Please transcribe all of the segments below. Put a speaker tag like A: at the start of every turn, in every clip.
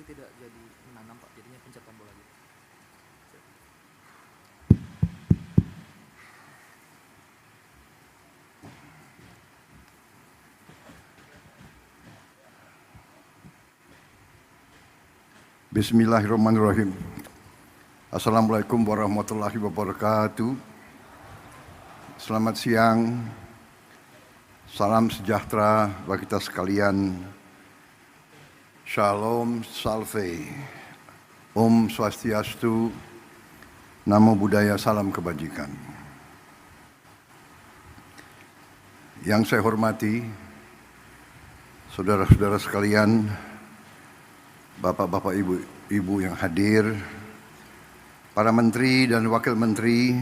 A: berarti tidak jadi menanam Pak, jadinya pencet tombol lagi.
B: Bismillahirrahmanirrahim. Assalamualaikum warahmatullahi wabarakatuh. Selamat siang. Salam sejahtera bagi kita sekalian. Shalom, salve. Om Swastiastu. Namo Buddhaya, salam kebajikan. Yang saya hormati, saudara-saudara sekalian, bapak-bapak, ibu yang hadir, para menteri dan wakil menteri,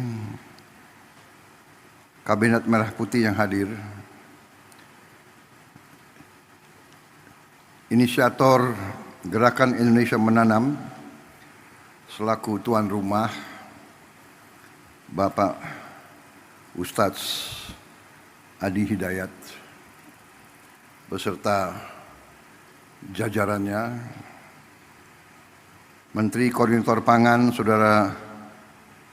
B: Kabinet Merah Putih yang hadir, inisiator Gerakan Indonesia Menanam selaku tuan rumah, Bapak Ustadz Adi Hidayat beserta jajarannya, Menteri Koordinator Pangan Saudara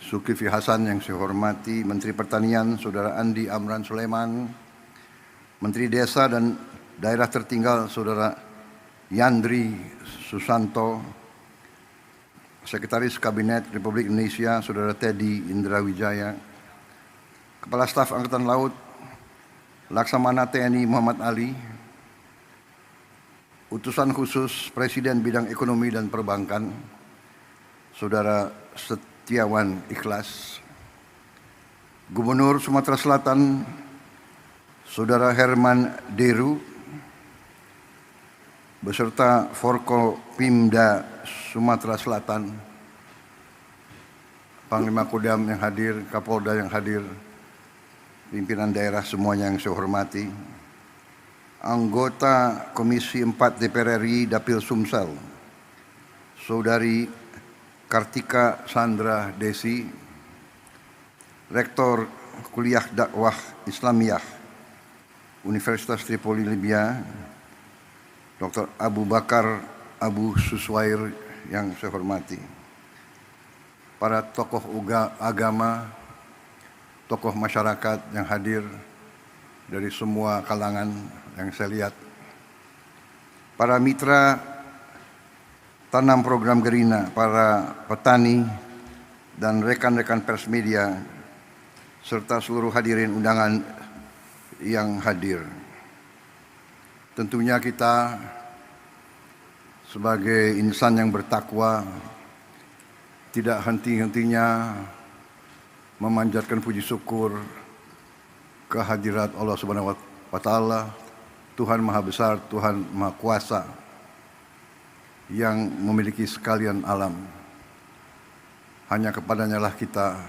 B: Zulkifli Hasan yang saya hormati, Menteri Pertanian Saudara Andi Amran Sulaiman, Menteri Desa dan Daerah Tertinggal Saudara Yandri Susanto, Sekretaris Kabinet Republik Indonesia Saudara Teddy Indrawijaya, Kepala Staf Angkatan Laut Laksamana TNI Muhammad Ali, Utusan Khusus Presiden Bidang Ekonomi dan Perbankan Saudara Setiawan Ikhlas, Gubernur Sumatera Selatan Saudara Herman Deru beserta Forkopimda Sumatera Selatan, Panglima Kodam yang hadir, Kapolda yang hadir, pimpinan daerah semuanya yang saya hormati, anggota Komisi 4 DPR RI Dapil Sumsel, Saudari Kartika Sandra Desi, Rektor Kuliah Dakwah Islamiyah Universitas Tripoli Libya, Dr. Abu Bakar Abu Suswair yang saya hormati, para tokoh agama, tokoh masyarakat yang hadir dari semua kalangan yang saya lihat, para mitra tanam program Gerina, para petani dan rekan-rekan pers media, serta seluruh hadirin undangan yang hadir. Tentunya kita sebagai insan yang bertakwa tidak henti-hentinya memanjatkan puji syukur kehadirat Allah Subhanahu wa Ta'ala, Tuhan Maha Besar, Tuhan Maha Kuasa yang memiliki sekalian alam. Hanya kepadanya lah kita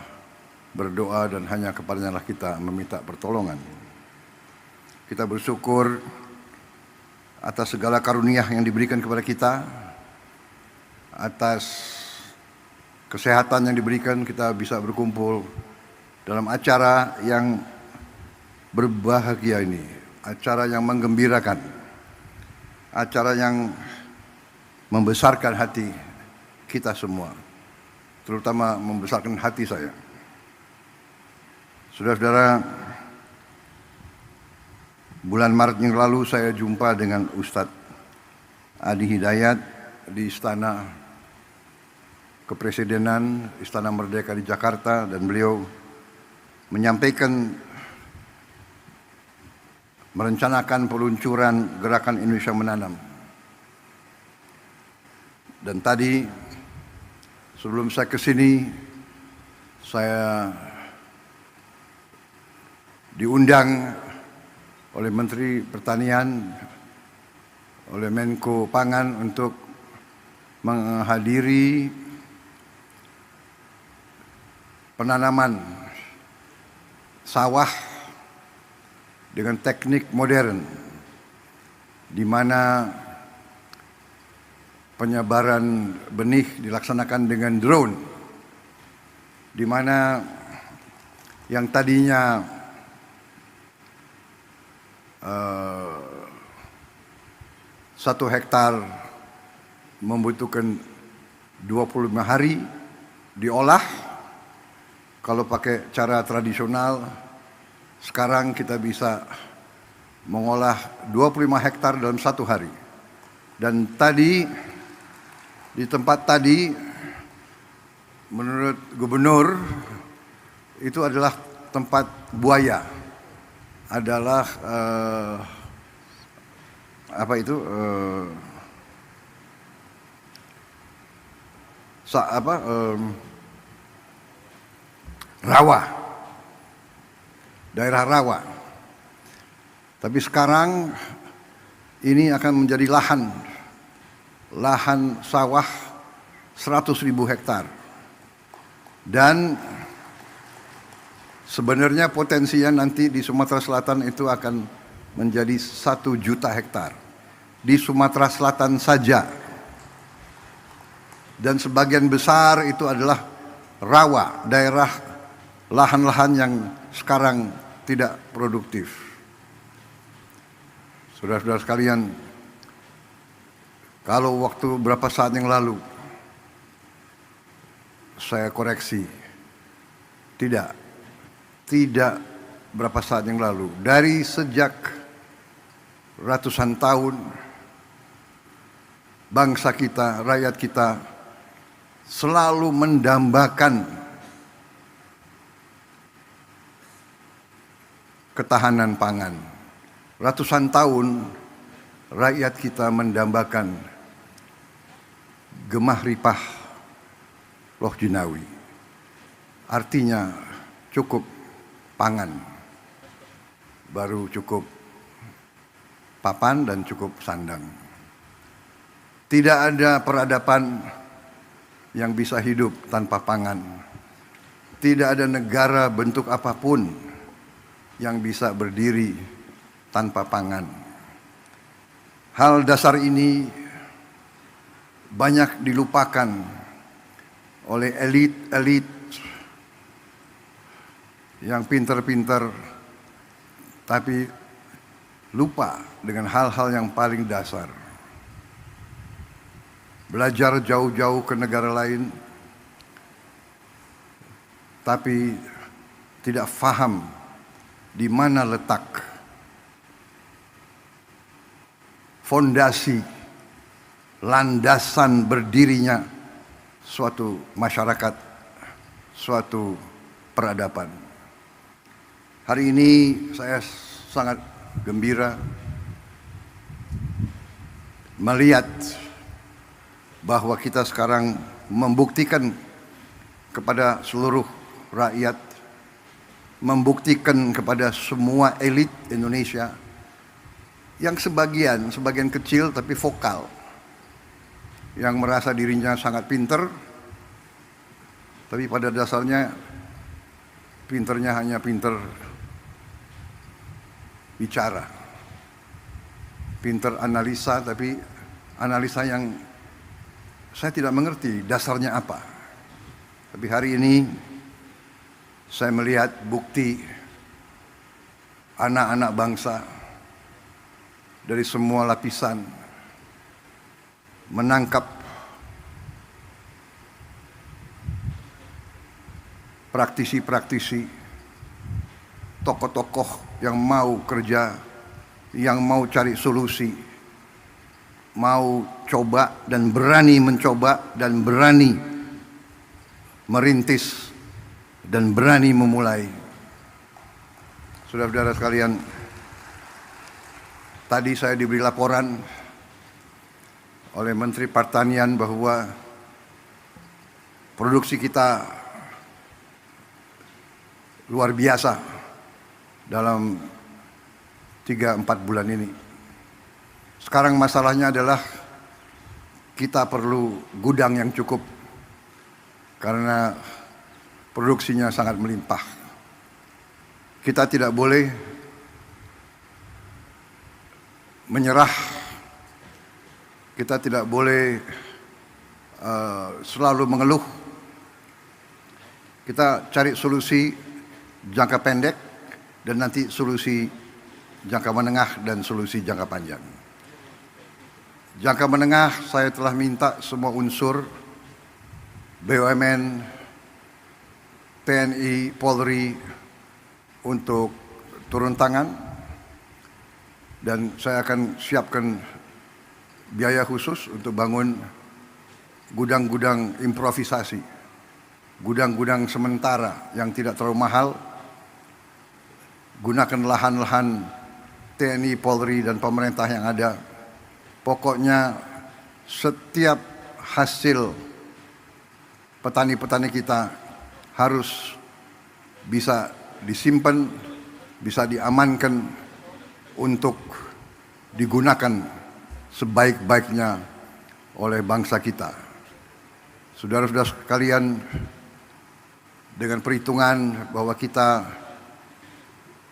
B: berdoa dan hanya kepadanya lah kita meminta pertolongan. Kita bersyukur atas segala karunia yang diberikan kepada kita, atas kesehatan yang diberikan, kita bisa berkumpul dalam acara yang berbahagia ini, acara yang menggembirakan, acara yang membesarkan hati kita semua, terutama membesarkan hati saya. Saudara-saudara, bulan Maret yang lalu saya jumpa dengan Ustadz Adi Hidayat di Istana Kepresidenan, Istana Merdeka di Jakarta, dan beliau menyampaikan merencanakan peluncuran Gerakan Indonesia Menanam. Dan tadi sebelum saya ke sini, saya diundang oleh Menteri Pertanian, oleh Menko Pangan untuk menghadiri penanaman sawah dengan teknik modern, di mana penyebaran benih dilaksanakan dengan drone, di mana yang tadinya 1 hektar membutuhkan 25 hari diolah. Kalau pakai cara tradisional, sekarang kita bisa mengolah 25 hektar dalam 1 hari. Dan tadi, di tempat tadi, menurut gubernur, itu adalah tempat buaya. Adalah rawa, daerah rawa. Tapi sekarang ini akan menjadi lahan sawah 100.000 hektar. Dan sebenarnya potensinya nanti di Sumatera Selatan itu akan menjadi 1 juta hektar. Di Sumatera Selatan saja. Dan sebagian besar itu adalah rawa, daerah lahan-lahan yang sekarang tidak produktif. Saudara-saudara sekalian, kalau waktu berapa saat yang lalu saya koreksi, tidak berapa saat yang lalu, dari sejak ratusan tahun bangsa kita, rakyat kita selalu mendambakan ketahanan pangan. Ratusan tahun rakyat kita mendambakan gemah ripah loh jinawi. Artinya cukup pangan, baru cukup papan dan cukup sandang. Tidak ada peradaban yang bisa hidup tanpa pangan. Tidak ada negara bentuk apapun yang bisa berdiri tanpa pangan. Hal dasar ini banyak dilupakan oleh elit-elit yang pintar-pintar, tapi lupa dengan hal-hal yang paling dasar. Belajar jauh-jauh ke negara lain, tapi tidak faham di mana letak fondasi, landasan berdirinya suatu masyarakat, suatu peradaban. Hari ini saya sangat gembira melihat bahwa kita sekarang membuktikan kepada seluruh rakyat, membuktikan kepada semua elit Indonesia yang sebagian kecil tapi vokal, yang merasa dirinya sangat pinter, tapi pada dasarnya pinternya hanya pinter bicara, pinter analisa, tapi analisa yang saya tidak mengerti dasarnya apa. Tapi hari ini saya melihat bukti anak-anak bangsa dari semua lapisan menangkap praktisi-praktisi, tokoh-tokoh yang mau kerja, yang mau cari solusi, mau coba dan berani mencoba dan berani merintis dan berani memulai. Saudara-saudara sekalian, tadi saya diberi laporan oleh Menteri Pertanian bahwa produksi kita luar biasa dalam 3-4 bulan ini. Sekarang masalahnya adalah kita perlu gudang yang cukup karena produksinya sangat melimpah. Kita tidak boleh menyerah. Kita tidak boleh selalu mengeluh. Kita cari solusi jangka pendek dan nanti solusi jangka menengah dan solusi jangka panjang. Jangka menengah saya telah minta semua unsur BUMN, TNI, Polri untuk turun tangan, dan saya akan siapkan biaya khusus untuk bangun gudang-gudang improvisasi, gudang-gudang sementara yang tidak terlalu mahal. Gunakan lahan-lahan TNI, Polri, dan pemerintah yang ada. Pokoknya setiap hasil petani-petani kita harus bisa disimpan, bisa diamankan untuk digunakan sebaik-baiknya oleh bangsa kita. Saudara-saudara sekalian, dengan perhitungan bahwa kita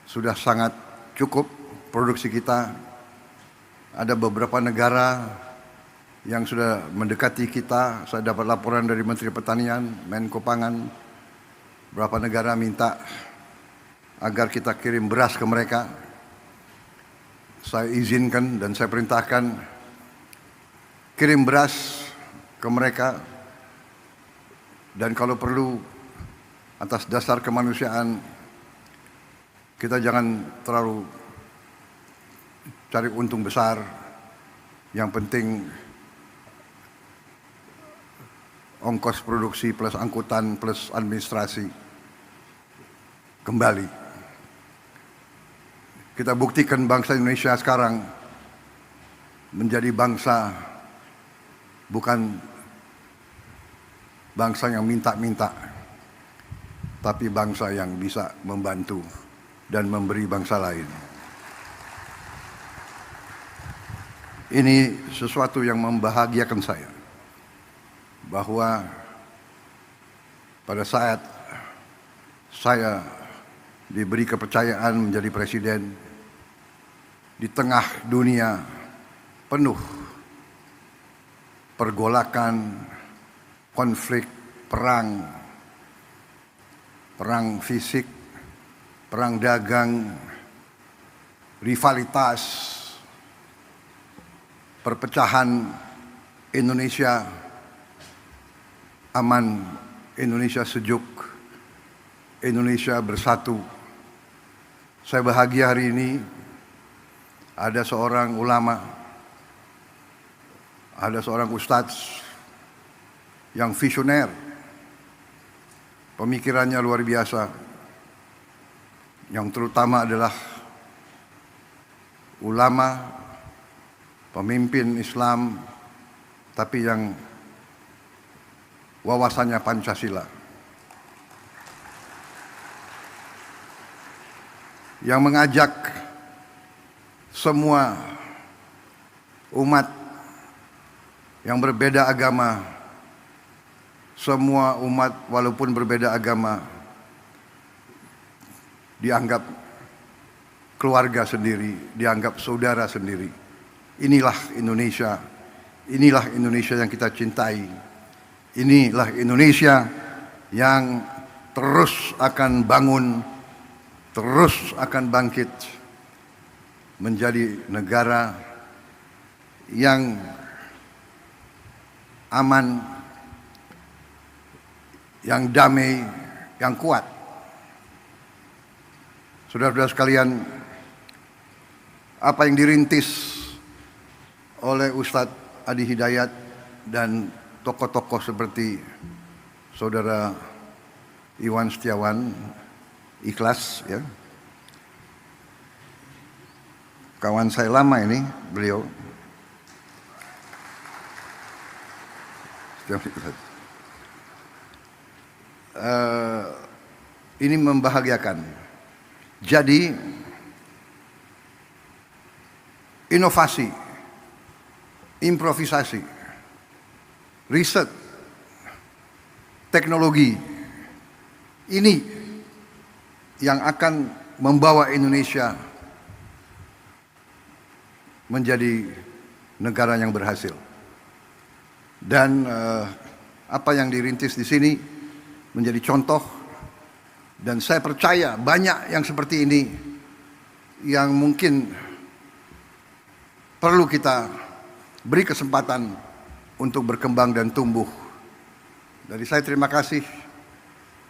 B: sudah sangat cukup produksi kita, ada beberapa negara yang sudah mendekati kita. Saya dapat laporan dari Menteri Pertanian, Menko Pangan, beberapa negara minta agar kita kirim beras ke mereka. Saya izinkan dan saya perintahkan kirim beras ke mereka, dan kalau perlu atas dasar kemanusiaan kita jangan terlalu cari untung besar. Yang penting ongkos produksi plus angkutan plus administrasi kembali. Kita buktikan bangsa Indonesia sekarang menjadi bangsa, bukan bangsa yang minta-minta, tapi bangsa yang bisa membantu dan memberi bangsa lain. Ini sesuatu yang membahagiakan saya, bahwa pada saat saya diberi kepercayaan menjadi presiden di tengah dunia penuh pergolakan, konflik, perang fisik, perang dagang, rivalitas, perpecahan. Indonesia aman, Indonesia sejuk, Indonesia bersatu. Saya bahagia hari ini ada seorang ulama, ada seorang ustadz yang visioner, pemikirannya luar biasa, yang terutama adalah ulama, pemimpin Islam, tapi yang wawasannya Pancasila, yang mengajak semua umat yang berbeda agama, semua umat walaupun berbeda agama dianggap keluarga sendiri, dianggap saudara sendiri. Inilah Indonesia, inilah Indonesia yang kita cintai, inilah Indonesia yang terus akan bangun, terus akan bangkit menjadi negara yang aman, yang damai, yang kuat. Saudara-saudara sekalian, apa yang dirintis oleh Ustadz Adi Hidayat dan tokoh-tokoh seperti Saudara Iwan Setiawan, ikhlas ya. Kawan saya lama ini beliau. Ini membahagiakan. Jadi inovasi, improvisasi, riset, teknologi ini yang akan membawa Indonesia menjadi negara yang berhasil. Dan apa yang dirintis di sini menjadi contoh, dan saya percaya banyak yang seperti ini yang mungkin perlu kita beri kesempatan untuk berkembang dan tumbuh. Dari saya terima kasih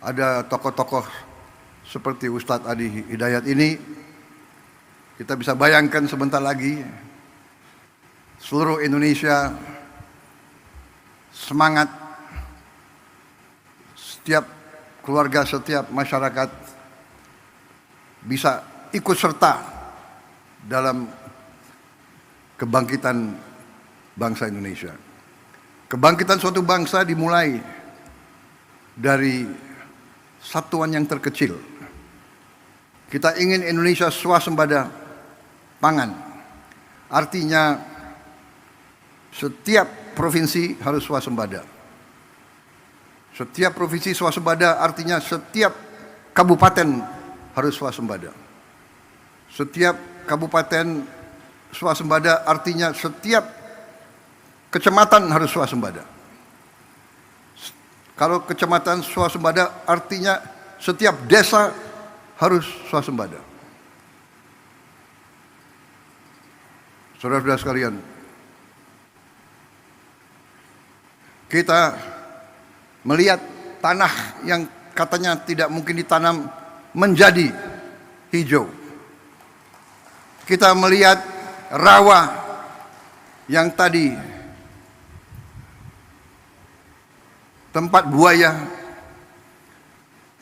B: ada tokoh-tokoh seperti Ustadz Adi Hidayat ini. Kita bisa bayangkan sebentar lagi seluruh Indonesia semangat, setiap keluarga, setiap masyarakat bisa ikut serta dalam kebangkitan bangsa Indonesia. Kebangkitan suatu bangsa dimulai dari satuan yang terkecil. Kita ingin Indonesia swasembada pangan. Artinya setiap provinsi harus swasembada. Setiap provinsi swasembada artinya setiap kabupaten harus swasembada. Setiap kabupaten swasembada artinya setiap kecamatan harus swasembada. Kalau kecamatan swasembada artinya setiap desa harus swasembada. Saudara-saudara sekalian, kita melihat tanah yang katanya tidak mungkin ditanam menjadi hijau. Kita melihat rawa yang tadi tempat buaya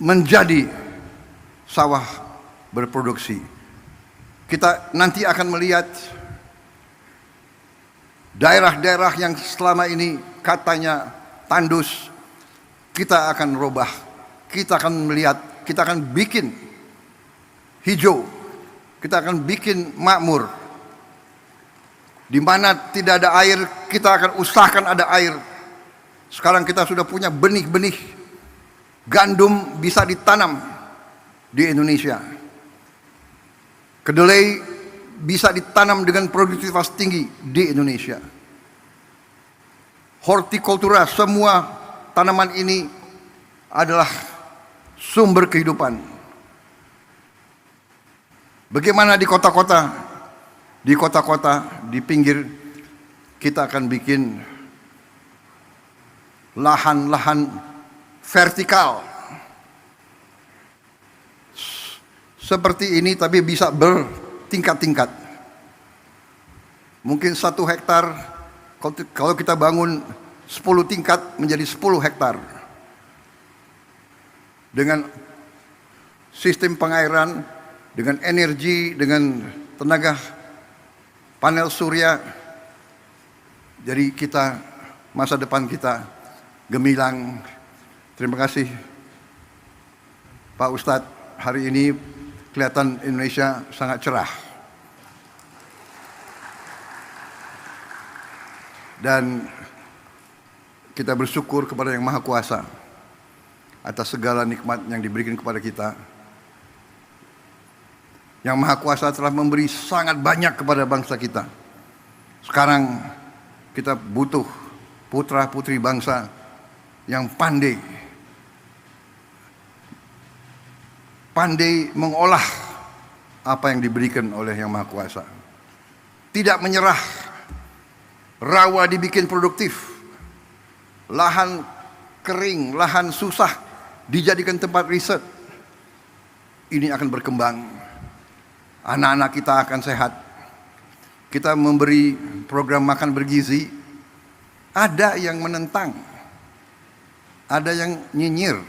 B: menjadi sawah berproduksi. Kita nanti akan melihat daerah-daerah yang selama ini katanya tandus, kita akan robah, kita akan melihat, kita akan bikin hijau, kita akan bikin makmur. Di mana tidak ada air, kita akan usahakan ada air. Sekarang kita sudah punya benih-benih gandum bisa ditanam di Indonesia. Kedelai bisa ditanam dengan produktivitas tinggi di Indonesia. Hortikultura, semua tanaman ini adalah sumber kehidupan. Bagaimana di kota-kota? Di kota-kota, di pinggir, kita akan bikin lahan-lahan vertikal. Seperti ini tapi bisa bertingkat-tingkat. Mungkin 1 hektar, kalau kita bangun 10 tingkat menjadi 10 hektar. Dengan sistem pengairan, dengan energi, dengan tenaga panel surya. Jadi kita, masa depan kita gemilang. Terima kasih Pak Ustadz, hari ini kelihatan Indonesia sangat cerah. Dan kita bersyukur kepada Yang Maha Kuasa atas segala nikmat yang diberikan kepada kita. Yang Maha Kuasa telah memberi sangat banyak kepada bangsa kita. Sekarang kita butuh putra-putri bangsa yang pandai mengolah apa yang diberikan oleh Yang Maha Kuasa. Tidak menyerah, rawa dibikin produktif, lahan kering, lahan susah dijadikan tempat riset. Ini akan berkembang, anak-anak kita akan sehat. Kita memberi program makan bergizi, ada yang menentang, ada yang nyinyir.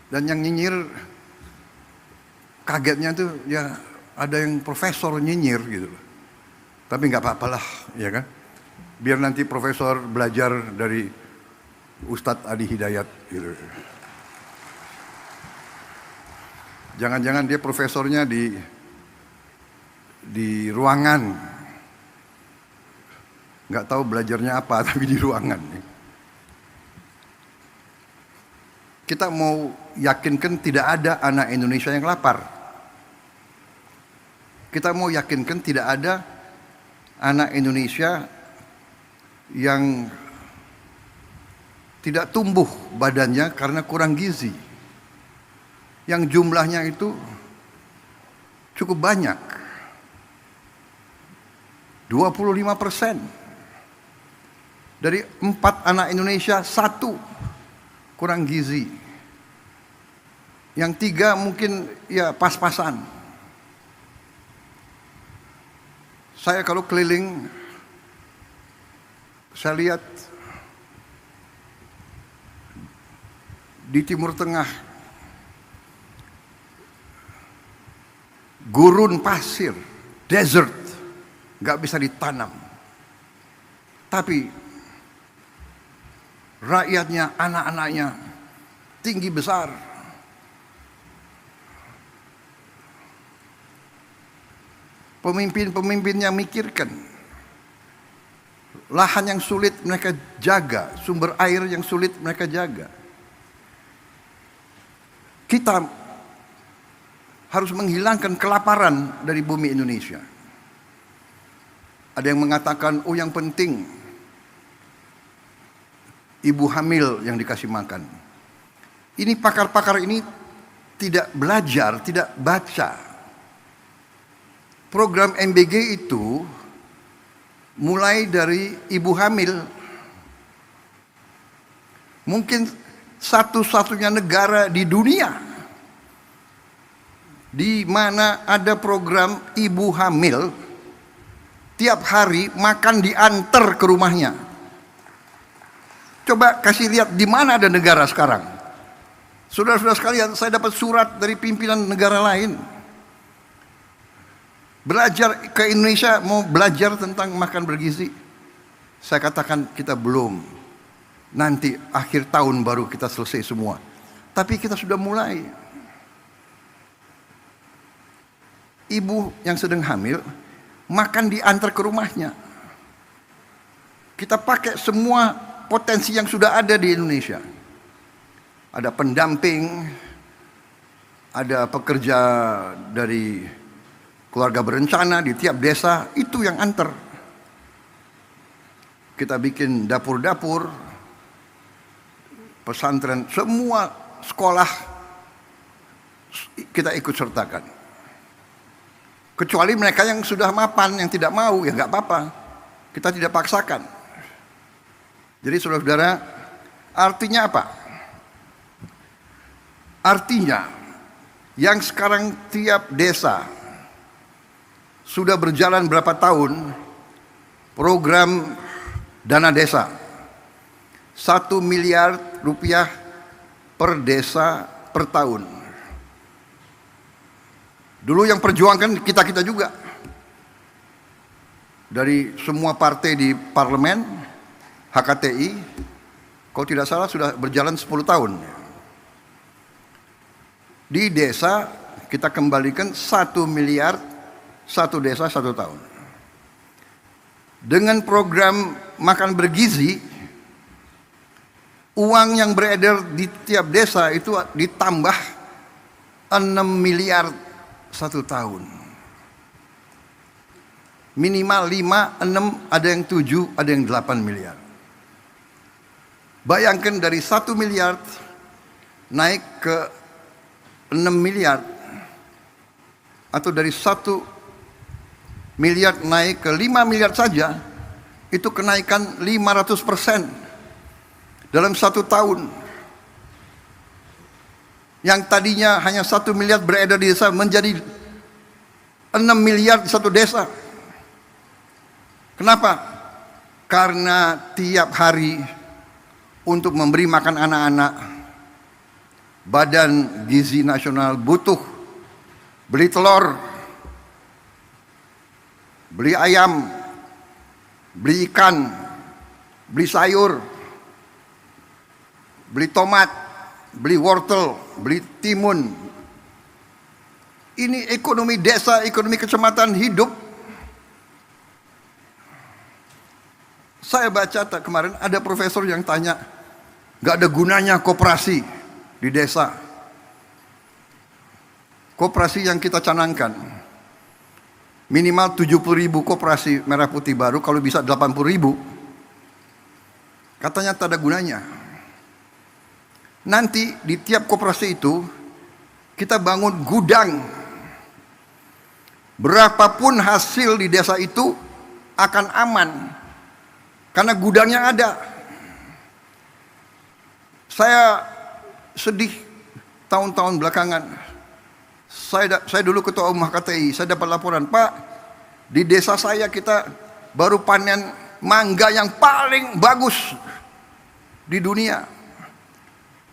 B: Dan yang nyinyir kagetnya tuh ya ada yang profesor nyinyir gitu. Tapi nggak apa-apalah, ya kan? Biar nanti profesor belajar dari Ustadz Adi Hidayat gitu. Jangan-jangan dia profesornya di ruangan. Nggak tahu belajarnya apa, tapi di ruangan. Kita mau yakinkan tidak ada anak Indonesia yang lapar. Kita mau yakinkan tidak ada anak Indonesia yang tidak tumbuh badannya karena kurang gizi. Yang jumlahnya itu cukup banyak. 25%. Dari 4 anak Indonesia, 1 kurang gizi. Yang 3 mungkin ya pas-pasan. Saya kalau keliling, saya lihat di Timur Tengah, gurun pasir, desert, nggak bisa ditanam. Tapi rakyatnya, anak-anaknya tinggi besar. Pemimpin-pemimpinnya mikirkan lahan yang sulit mereka jaga, sumber air yang sulit mereka jaga. Kita harus menghilangkan kelaparan dari bumi Indonesia. Ada yang mengatakan, oh yang penting ibu hamil yang dikasih makan. Ini pakar-pakar ini tidak belajar, tidak baca. Program MBG itu mulai dari ibu hamil. Mungkin satu-satunya negara di dunia di mana ada program ibu hamil tiap hari makan diantar ke rumahnya. Coba kasih lihat di mana ada negara sekarang. Saudara-saudara sekalian, saya dapat surat dari pimpinan negara lain. Belajar ke Indonesia, mau belajar tentang makan bergizi. Saya katakan kita belum. Nanti akhir tahun baru kita selesai semua. Tapi kita sudah mulai. Ibu yang sedang hamil makan diantar ke rumahnya. Kita pakai semua potensi yang sudah ada di Indonesia. Ada pendamping, ada pekerja dari keluarga berencana di tiap desa, itu yang antar. Kita bikin dapur-dapur, pesantren, semua sekolah kita ikut sertakan. Kecuali mereka yang sudah mapan, yang tidak mau, ya nggak apa-apa. Kita tidak paksakan. Jadi saudara-saudara, artinya apa? Artinya, yang sekarang tiap desa sudah berjalan berapa tahun program dana desa. 1 miliar rupiah per desa per tahun. Dulu yang perjuangkan kita-kita juga. Dari semua partai di parlemen, HKTI, kalau tidak salah sudah berjalan 10 tahun. Di desa kita kembalikan 1 miliar, 1 desa 1 tahun. Dengan program makan bergizi, uang yang beredar di tiap desa itu ditambah 6 miliar 1 tahun. Minimal 5, 6, ada yang 7, ada yang 8 miliar. Bayangkan dari 1 miliar naik ke 6 miliar, atau dari 1 miliar naik ke 5 miliar saja, itu kenaikan 500% dalam 1 tahun. Yang tadinya hanya 1 miliar beredar di desa menjadi 6 miliar di 1 desa. Kenapa? Karena tiap hari untuk memberi makan anak-anak, Badan Gizi Nasional butuh beli telur, beli ayam, beli ikan, beli sayur, beli tomat, beli wortel, beli timun. Ini ekonomi desa, ekonomi kecamatan hidup. Saya baca kemarin ada profesor yang tanya, gak ada gunanya koperasi di desa. Koperasi yang kita canangkan minimal 70.000 koperasi merah putih baru, kalau bisa 80.000. Katanya tak ada gunanya. Nanti di tiap koperasi itu kita bangun gudang. Berapapun hasil di desa itu akan aman karena gudangnya ada. Saya sedih tahun-tahun belakangan. Saya dulu ketua umum HKTI, saya dapat laporan, Pak, di desa saya kita baru panen mangga yang paling bagus di dunia.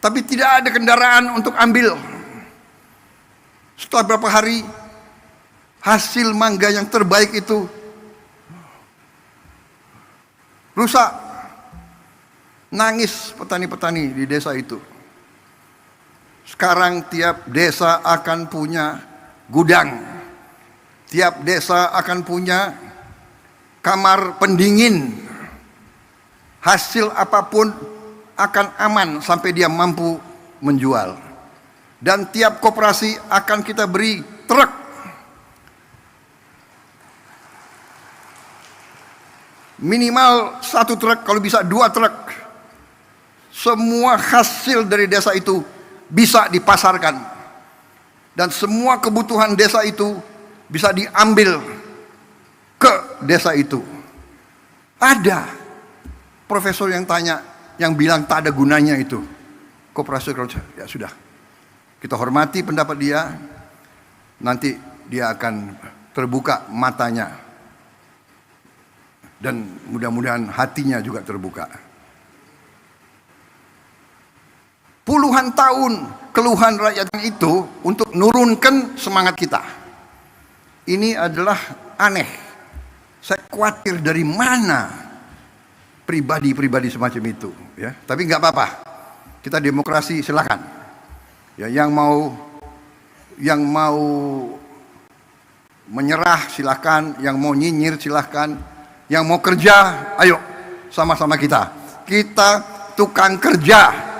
B: Tapi tidak ada kendaraan untuk ambil. Setelah beberapa hari, hasil mangga yang terbaik itu rusak. Nangis petani-petani di desa itu. Sekarang tiap desa akan punya gudang. Tiap desa akan punya kamar pendingin. Hasil apapun akan aman sampai dia mampu menjual. Dan tiap koperasi akan kita beri truk. Minimal 1 truk, kalau bisa 2 truk. Semua hasil dari desa itu bisa dipasarkan. Dan semua kebutuhan desa itu bisa diambil ke desa itu. Ada profesor yang tanya, yang bilang tak ada gunanya itu koperasi kerja. Ya sudah, kita hormati pendapat dia. Nanti dia akan terbuka matanya dan mudah-mudahan hatinya juga terbuka. Puluhan tahun keluhan rakyat itu untuk nurunkan semangat kita. Ini adalah aneh. Saya khawatir dari mana pribadi-pribadi semacam itu, ya. Tapi nggak apa-apa. Kita demokrasi, silakan. Ya, yang mau menyerah silakan, yang mau nyinyir silakan, yang mau kerja, ayo sama-sama kita. Kita tukang kerja.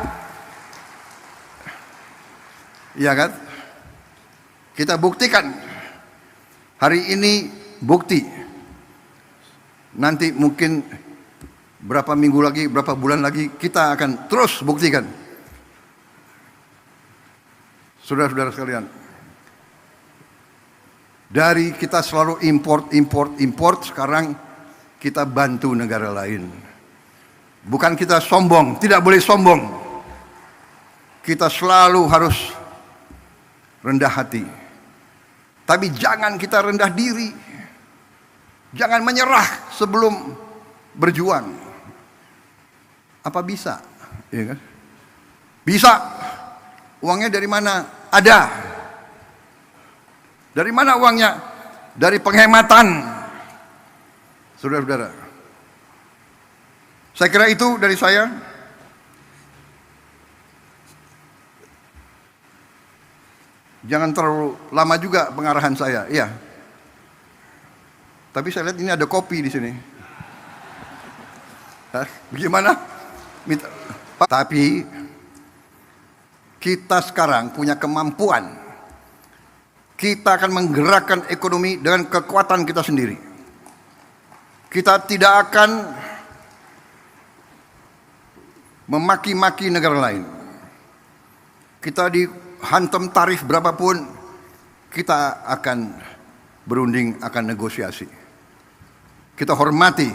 B: Iya kan? Kita buktikan. Hari ini bukti. Nanti mungkin berapa minggu lagi, berapa bulan lagi kita akan terus buktikan. Saudara-saudara sekalian, dari kita selalu import, sekarang kita bantu negara lain. Bukan kita sombong, tidak boleh sombong. Kita selalu harus rendah hati. Tapi jangan kita rendah diri. Jangan menyerah sebelum berjuang. Apa bisa? Ya kan? Bisa. Uangnya dari mana? Ada. Dari mana uangnya? Dari penghematan. Saudara-saudara. Saya kira itu dari saya. Jangan terlalu lama juga pengarahan saya, iya. Tapi saya lihat ini ada kopi di sini. Hah? Bagaimana? Tapi kita sekarang punya kemampuan. Kita akan menggerakkan ekonomi dengan kekuatan kita sendiri. Kita tidak akan memaki-maki negara lain. Kita dihantam tarif berapapun, kita akan berunding, akan negosiasi. Kita hormati,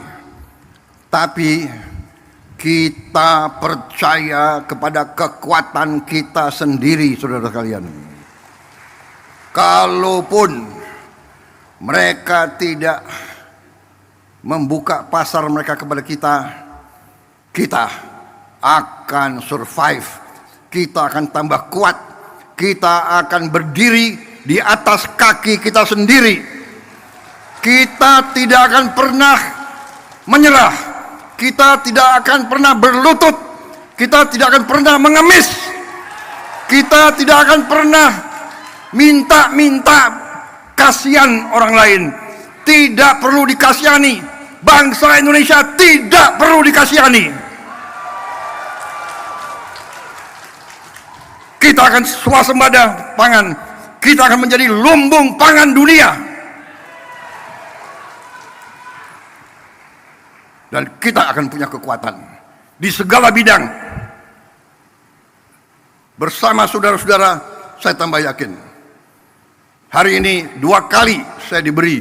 B: tapi kita percaya kepada kekuatan kita sendiri, saudara sekalian. Kalaupun mereka tidak membuka pasar mereka kepada kita, kita akan survive. Kita akan tambah kuat. Kita akan berdiri di atas kaki kita sendiri. Kita tidak akan pernah menyerah. Kita tidak akan pernah berlutut. Kita tidak akan pernah mengemis. Kita tidak akan pernah minta kasihan orang lain. Tidak perlu dikasihani. Bangsa Indonesia tidak perlu dikasihani. Kita akan swasembada pangan. Kita akan menjadi lumbung pangan dunia. Dan kita akan punya kekuatan di segala bidang. Bersama saudara-saudara, saya tambah yakin. Hari ini 2 kali saya diberi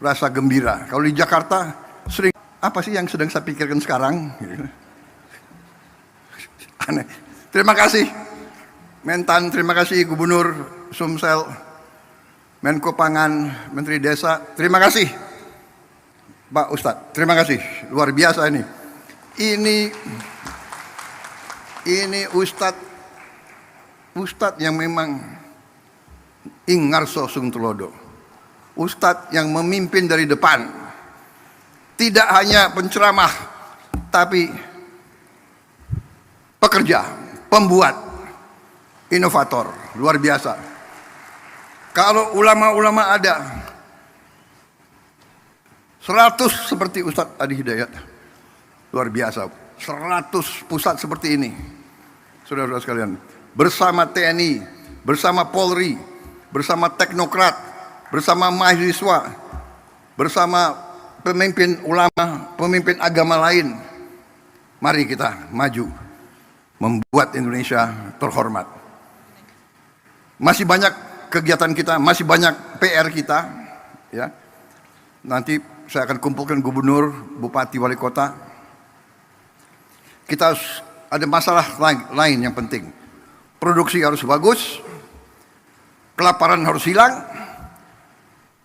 B: rasa gembira. Kalau di Jakarta sering, apa sih yang sedang saya pikirkan sekarang? Aneh. Terima kasih Mentan, terima kasih Gubernur Sumsel, Menko Pangan, Menteri Desa, terima kasih Pak Ustadz, terima kasih, luar biasa ini. Ini Ustadz yang memang ingarso sung tulodo. Ustadz yang memimpin dari depan. Tidak hanya penceramah, tapi pekerja, pembuat, inovator, luar biasa. Kalau ulama-ulama ada 100 seperti Ustadz Adi Hidayat, luar biasa. 100 pusat seperti ini, saudara-saudara sekalian, bersama TNI, bersama Polri, bersama teknokrat, bersama mahasiswa, bersama pemimpin ulama, pemimpin agama lain. Mari kita maju, membuat Indonesia terhormat. Masih banyak kegiatan kita, masih banyak PR kita, ya. Nanti saya akan kumpulkan gubernur, bupati, wali kota. Kita harus ada masalah lain yang penting. Produksi harus bagus, kelaparan harus hilang,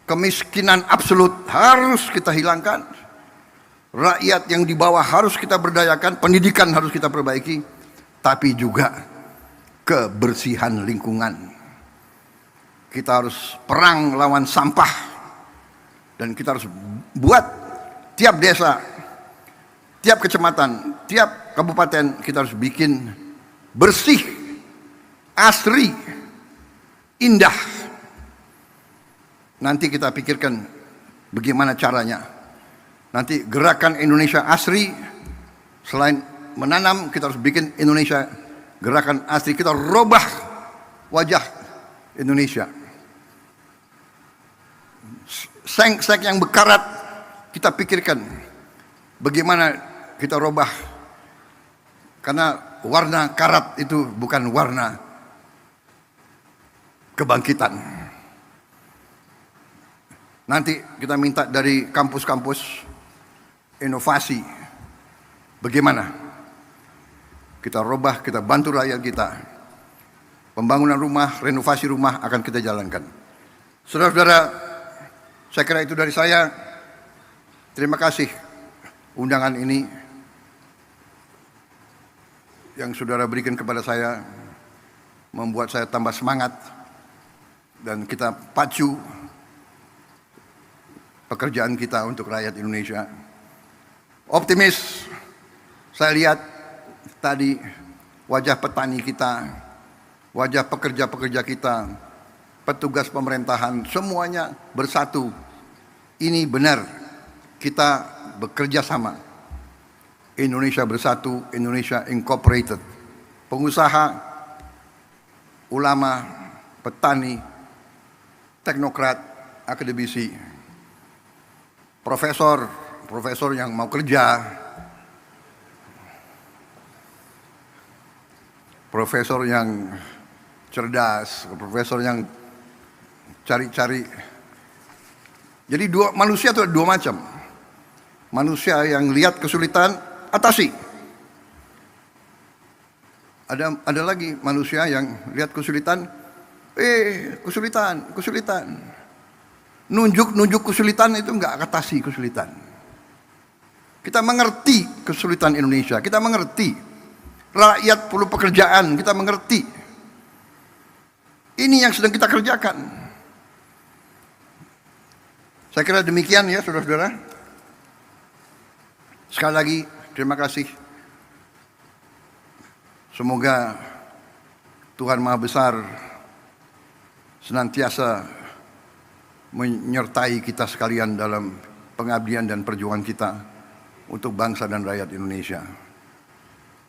B: kemiskinan absolut harus kita hilangkan, rakyat yang di bawah harus kita berdayakan, pendidikan harus kita perbaiki, tapi juga kebersihan lingkungan. Kita harus perang lawan sampah, dan kita harus buat tiap desa, tiap kecamatan, tiap kabupaten kita harus bikin bersih, asri, indah. Nanti kita pikirkan bagaimana caranya. Nanti gerakan Indonesia Asri, selain menanam, kita harus bikin Indonesia gerakan asri. Kita robah wajah Indonesia. Seng-seng yang bekarat, kita pikirkan bagaimana kita robah. Karena warna karat itu bukan warna kebangkitan. Nanti kita minta dari kampus-kampus inovasi. Bagaimana kita robah, kita bantu rakyat kita. Pembangunan rumah, renovasi rumah akan kita jalankan. Saudara-saudara, saya kira itu dari saya. Terima kasih undangan ini yang saudara berikan kepada saya, membuat saya tambah semangat, dan kita pacu pekerjaan kita untuk rakyat Indonesia. Optimis, saya lihat tadi wajah petani kita, wajah pekerja-pekerja kita, petugas pemerintahan, semuanya bersatu. Ini benar, kita bekerja sama. Indonesia bersatu, Indonesia incorporated. Pengusaha, ulama, petani, teknokrat, akademisi, profesor yang mau kerja, profesor yang cerdas, profesor yang cari-cari. Jadi manusia itu ada dua macam. Manusia yang lihat kesulitan, atasi. Ada lagi manusia yang lihat kesulitan, kesulitan. Nunjuk kesulitan itu enggak atasi kesulitan. Kita mengerti kesulitan Indonesia, kita mengerti rakyat perlu pekerjaan, kita mengerti. Ini yang sedang kita kerjakan. Saya kira demikian ya saudara-saudara. Sekali lagi terima kasih. Semoga Tuhan Maha Besar senantiasa menyertai kita sekalian dalam pengabdian dan perjuangan kita untuk bangsa dan rakyat Indonesia.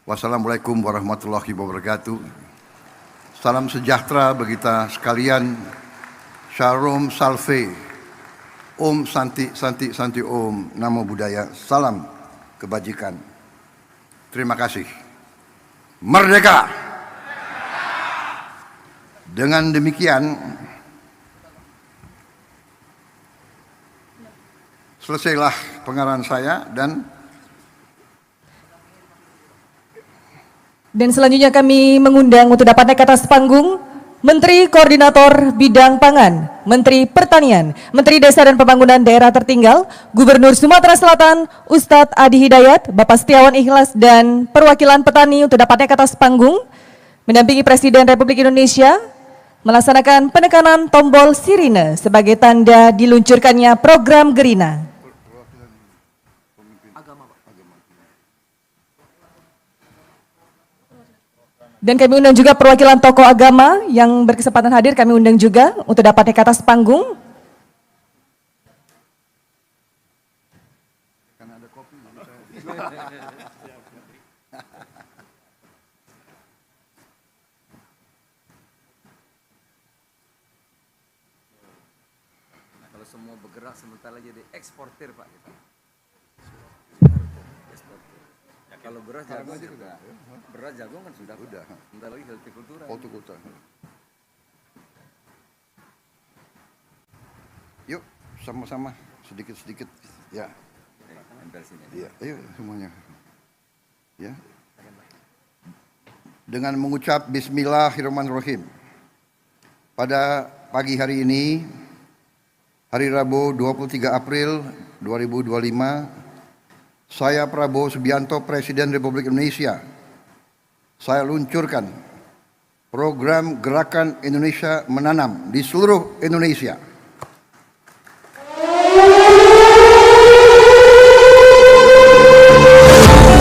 B: Wassalamualaikum warahmatullahi wabarakatuh. Salam sejahtera bagi kita sekalian. Shalom Salve. Om Santi Santi Santi Om. Namo Buddhaya. Salam kebajikan. Terima kasih. Merdeka! Dengan demikian Selesailah pengarahan saya
C: Dan selanjutnya kami mengundang untuk dapat naik ke atas panggung Menteri Koordinator Bidang Pangan, Menteri Pertanian, Menteri Desa dan Pembangunan Daerah Tertinggal, Gubernur Sumatera Selatan, Ustadz Adi Hidayat, Bapak Setiawan Ikhlas, dan perwakilan petani untuk dapat naik ke atas panggung, mendampingi Presiden Republik Indonesia, melaksanakan penekanan tombol sirine sebagai tanda diluncurkannya program Gerina. Dan kami undang juga perwakilan tokoh agama yang berkesempatan hadir, kami undang juga untuk dapat naik ke atas panggung.
A: Nah, kalau semua bergerak sebentar lagi jadi eksportir Pak kita. Eksportir. Ya, kalau beras jagung sudah. Beras jagung kan sudah.
B: Udah.
A: Bentar lagi hortikultura.
B: hortikultura. Yuk, sama-sama sedikit-sedikit. Ya,
A: Nempel sini.
B: iya, ayo semuanya. Ya. Dengan mengucap Bismillahirrahmanirrahim. Pada pagi hari ini, hari Rabu 23 April 2025, saya Prabowo Subianto, Presiden Republik Indonesia, saya luncurkan program Gerakan Indonesia Menanam di seluruh Indonesia.